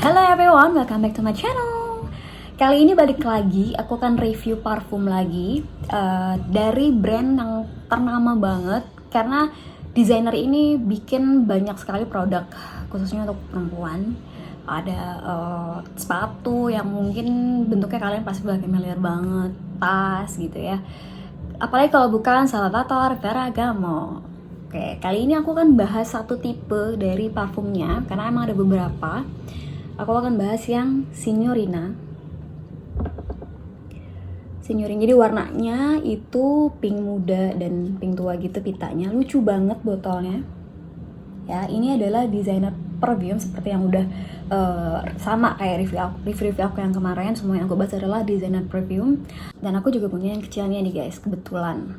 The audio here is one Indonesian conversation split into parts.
Hello everyone, welcome back to my channel. Kali ini balik lagi, aku akan review parfum lagi dari brand yang ternama banget. Karena desainer ini bikin banyak sekali produk, khususnya untuk perempuan. Ada sepatu yang mungkin bentuknya kalian pasti udah familiar banget, tas gitu ya. Apalagi kalau bukan Salvatore Ferragamo. Oke, kali ini aku akan bahas satu tipe dari parfumnya, karena emang ada beberapa. Aku akan bahas yang Signorina. Jadi warnanya itu pink muda dan pink tua gitu pitanya. Lucu banget botolnya. Ya, ini adalah designer perfume seperti yang udah sama kayak review aku yang kemarin. Semua yang aku bahas adalah designer perfume. Dan aku juga punya yang kecilnya nih guys, kebetulan.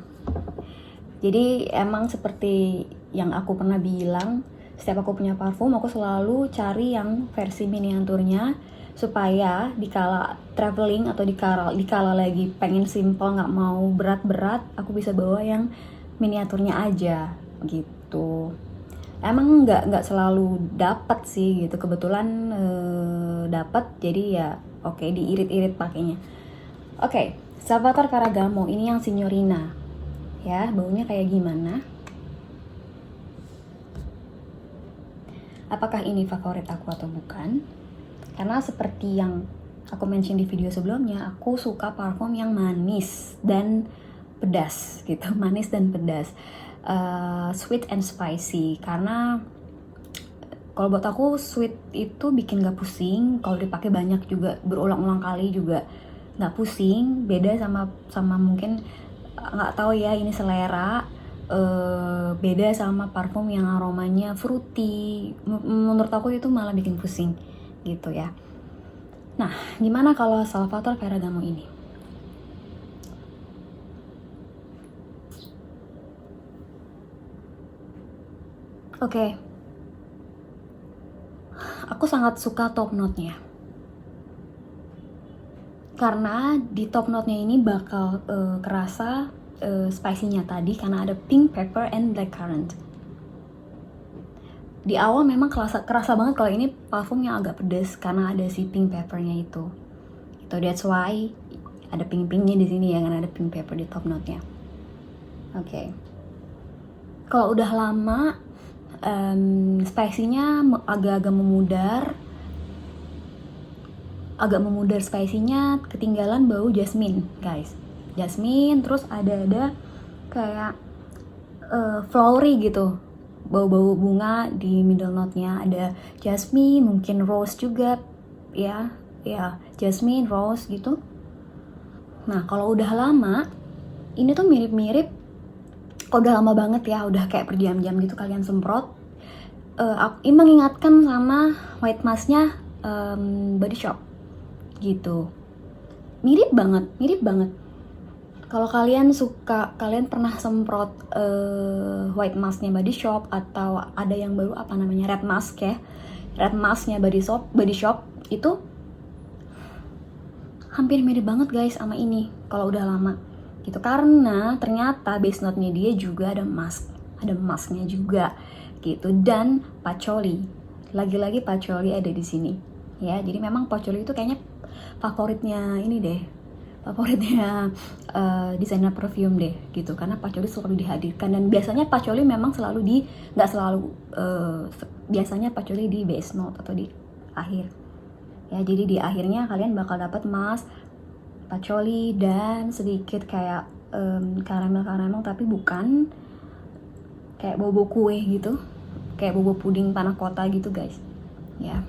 Jadi emang seperti yang aku pernah bilang, setiap aku punya parfum, aku selalu cari yang versi miniaturnya supaya dikala traveling atau dikala lagi pengen simple, nggak mau berat-berat, aku bisa bawa yang miniaturnya aja gitu. Emang nggak selalu dapat sih gitu, kebetulan dapat, jadi ya oke, diirit-irit pakainya. Oke, Salvatore Ferragamo ini yang Signorina ya, baunya kayak gimana? Apakah ini favorit aku atau bukan? Karena seperti yang aku mention di video sebelumnya, aku suka parfum yang manis dan pedas gitu. Manis dan pedas, sweet and spicy. Karena kalau buat aku sweet itu bikin gak pusing. Kalau dipakai banyak juga, berulang-ulang kali juga gak pusing. Beda sama mungkin, nggak tahu ya, ini selera. Beda sama parfum yang aromanya fruity. Menurut aku itu malah bikin pusing gitu ya. Nah, gimana kalau Salvatore Ferragamo ini? Oke. Aku sangat suka top note-nya. Karena di top note-nya ini bakal kerasa spicy-nya tadi karena ada pink pepper and blackcurrant. Di awal memang kerasa banget kalau ini parfum yang agak pedas karena ada si pink pepper-nya itu. That's why ada pink-pinknya di sini ya, karena ada pink pepper di top note-nya. Oke. Kalau udah lama, spicy-nya agak-agak memudar. Spicy-nya, ketinggalan bau jasmine, guys. Jasmine, terus ada kayak flowery gitu, bau-bau bunga di middle note-nya. Ada jasmine, mungkin rose juga ya, jasmine, rose gitu. Nah, kalau udah lama, ini tuh mirip-mirip, kalau udah lama banget ya, udah kayak berjam-jam gitu kalian semprot, ini mengingatkan sama white mask-nya Body Shop gitu. Mirip banget. Kalau kalian pernah semprot white mask-nya Body Shop, atau ada yang baru apa namanya, red mask ya, red mask-nya Body Shop itu hampir mirip banget guys sama ini kalau udah lama gitu. Karena ternyata base note-nya dia juga ada masknya juga gitu, dan patchouli, lagi-lagi patchouli ada di sini ya. Jadi memang patchouli itu kayaknya favoritnya desainer perfume deh gitu, karena patchouli selalu dihadirkan. Dan biasanya patchouli memang biasanya patchouli di base note atau di akhir ya. Jadi di akhirnya kalian bakal dapat mask, patchouli, dan sedikit kayak karamel, tapi bukan kayak bau kue gitu, kayak bau puding panah kota gitu guys ya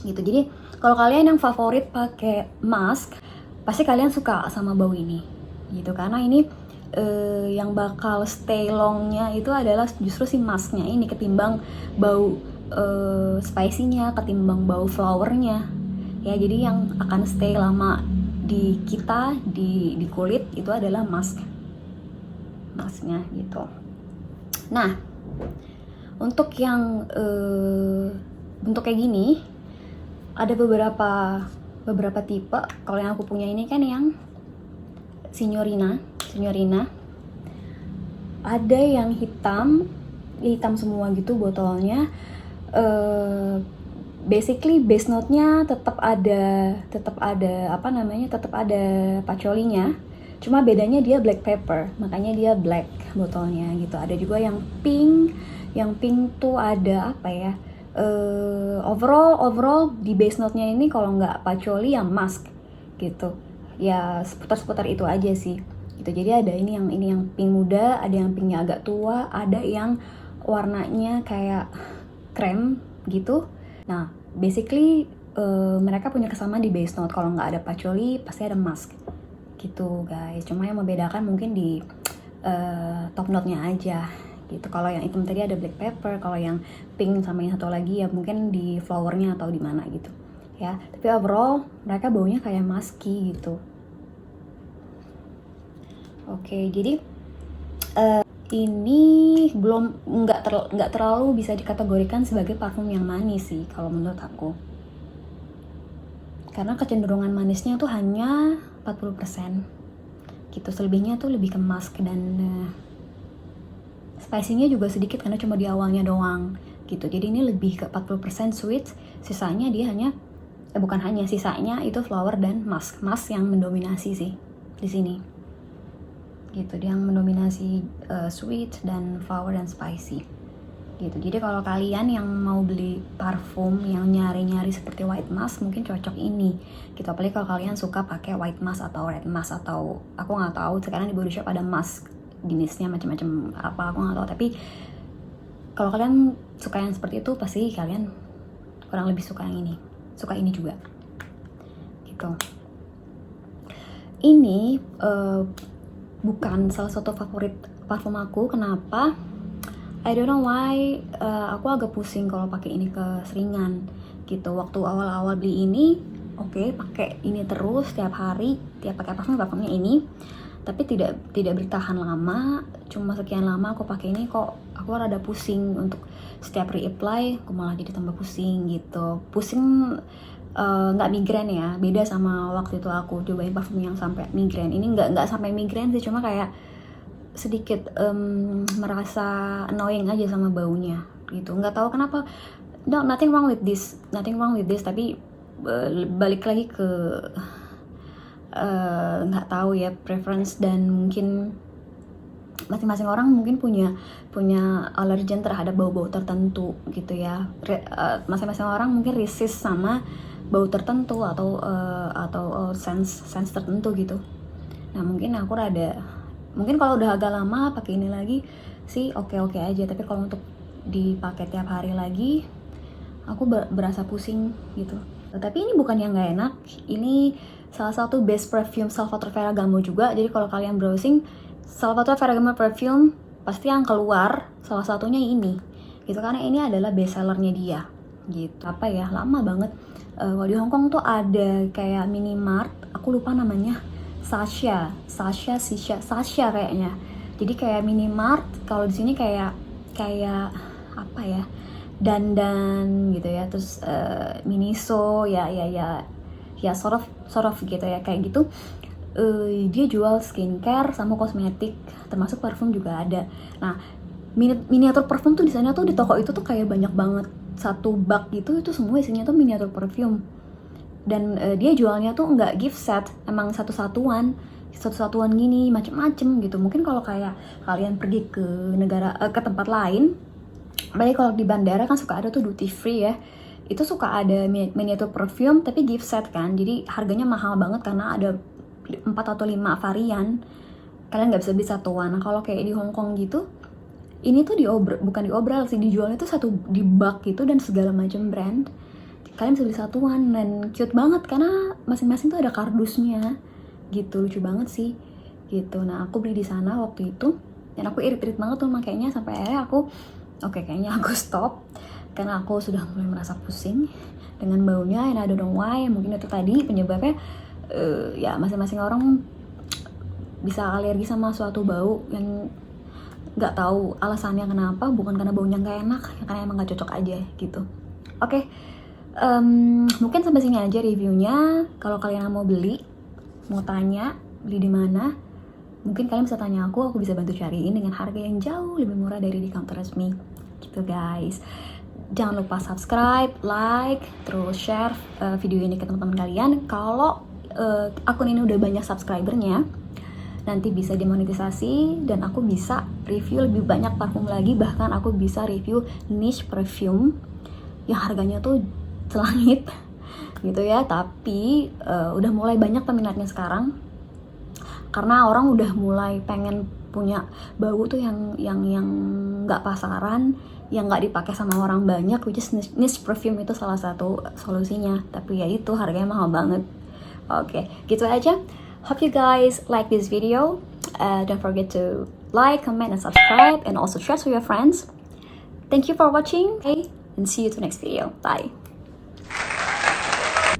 gitu. Jadi kalau kalian yang favorit pakai mask, pasti kalian suka sama bau ini gitu, karena ini yang bakal stay longnya itu adalah justru si masknya ini, ketimbang bau spicy-nya, ketimbang bau flowernya ya. Jadi yang akan stay lama di kita, di kulit, itu adalah masknya gitu. Nah, untuk yang bentuk kayak gini, ada beberapa tipe. Kalau yang aku punya ini kan yang Signorina. Ada yang hitam semua gitu botolnya. basically base note-nya tetap ada apa namanya, tetap ada patchouli-nya, cuma bedanya dia black pepper, makanya dia black botolnya gitu. Ada juga yang pink tuh ada apa ya, overall di base note-nya ini kalau nggak patchouli yang musk gitu ya, seputar itu aja sih gitu. Jadi ada ini yang pink muda, ada yang pinknya agak tua, ada yang warnanya kayak krem gitu. Nah, basically mereka punya kesamaan di base note. Kalau nggak ada patchouli, pasti ada musk gitu guys. Cuma yang membedakan mungkin di top note-nya aja gitu. Kalau yang hitam tadi ada black pepper, kalau yang pink sama yang satu lagi ya mungkin di flowernya atau di mana gitu ya. Tapi overall mereka baunya kayak musky gitu. Oke, jadi ini belum nggak terlalu bisa dikategorikan sebagai parfum yang manis sih kalau menurut aku, karena kecenderungan manisnya tuh hanya 40% gitu, selebihnya tuh lebih ke musk dan spicy-nya juga sedikit karena cuma di awalnya doang gitu. Jadi ini lebih ke 40% sweet, sisanya dia hanya bukan hanya, sisanya itu flower dan musk yang mendominasi sih di sini gitu. Dia yang mendominasi sweet dan flower dan spicy gitu. Jadi kalau kalian yang mau beli parfum yang nyari-nyari seperti white musk, mungkin cocok ini gitu. Apalagi kalau kalian suka pakai white musk atau red musk atau aku nggak tahu sekarang di body shop ada musk jenisnya macam-macam apa, aku nggak tahu. Tapi kalau kalian suka yang seperti itu, pasti kalian kurang lebih suka yang ini, suka ini juga gitu. Ini bukan salah satu favorit parfum aku. Kenapa? I don't know why. Aku agak pusing kalau pakai ini keseringan gitu. Waktu awal-awal beli ini, oke, pakai ini terus tiap hari, tiap pakai parfumnya ini. Tapi tidak bertahan lama. Cuma sekian lama aku pakai ini kok aku rada pusing untuk setiap reapply. Aku malah jadi tambah pusing gitu. Pusing nggak migrain ya, beda sama waktu itu aku cobain parfum yang sampai migrain. Ini nggak sampai migrain sih, cuma kayak sedikit merasa annoying aja sama baunya gitu. Nggak tahu kenapa. No, nothing wrong with this, tapi balik lagi ke nggak tahu ya, preference, dan mungkin masing-masing orang mungkin punya allergen terhadap bau-bau tertentu gitu ya. Masing-masing orang mungkin resist sama bau tertentu atau sense tertentu gitu. Nah mungkin aku mungkin kalau udah agak lama pakai ini lagi sih oke aja, tapi kalau untuk dipakai tiap hari lagi aku berasa pusing gitu. Tapi ini bukan yang nggak enak, ini salah satu best perfume Salvatore Ferragamo juga. Jadi kalau kalian browsing Salvatore Ferragamo perfume, pasti yang keluar salah satunya ini gitu, karena ini adalah best sellernya dia gitu. Apa ya, lama banget. Kalau di Hongkong tuh ada kayak mini mart, aku lupa namanya, Sasha kayaknya. Jadi kayak mini mart, kalau di sini kayak apa ya, dandan gitu ya, terus Miniso ya sort of gitu ya, kayak gitu. Dia jual skincare sama kosmetik, termasuk parfum juga ada. Nah miniatur parfum tuh di sana tuh, di toko itu tuh kayak banyak banget, satu bag gitu, itu semua isinya tuh miniatur parfum. Dan dia jualnya tuh nggak gift set, emang satu-satuan gini, macem-macem gitu. Mungkin kalau kayak kalian pergi ke ke tempat lain, baik kalau di bandara kan suka ada tuh duty free ya, itu suka ada miniatur perfume tapi gift set kan, jadi harganya mahal banget karena ada 4 atau 5 varian, kalian nggak bisa beli satuan. Nah kalau kayak di Hongkong gitu, ini tuh bukan diobral sih, dijualnya tuh satu di bag gitu dan segala macam brand, kalian bisa beli satuan. Dan cute banget karena masing-masing tuh ada kardusnya gitu, lucu banget sih gitu. Nah aku beli di sana waktu itu dan aku irit banget tuh makanya, sampai akhirnya aku kayaknya aku stop karena aku sudah mulai merasa pusing dengan baunya. And I don't know why, mungkin itu tadi penyebabnya. Ya masing-masing orang bisa alergi sama suatu bau yang nggak tahu alasannya kenapa, bukan karena baunya nggak enak, karena emang nggak cocok aja gitu. Oke, mungkin sampai sini aja reviewnya. Kalau kalian mau beli, mau tanya beli di mana, mungkin kalian bisa tanya aku bisa bantu cariin dengan harga yang jauh lebih murah dari di counter resmi gitu guys. Jangan lupa subscribe, like, terus share video ini ke teman-teman kalian. Kalau akun ini udah banyak subscribernya, nanti bisa dimonetisasi dan aku bisa review lebih banyak parfum lagi. Bahkan aku bisa review niche perfume yang harganya tuh selangit gitu ya, tapi udah mulai banyak peminatnya sekarang karena orang udah mulai pengen punya bau tuh yang nggak pasaran, yang nggak dipakai sama orang banyak, which is niche perfume itu salah satu solusinya. Tapi ya itu harganya mahal banget. Oke, gitu aja. Hope you guys like this video. Don't forget to like, comment, and subscribe, and also share to your friends. Thank you for watching, and see you to the next video. Bye.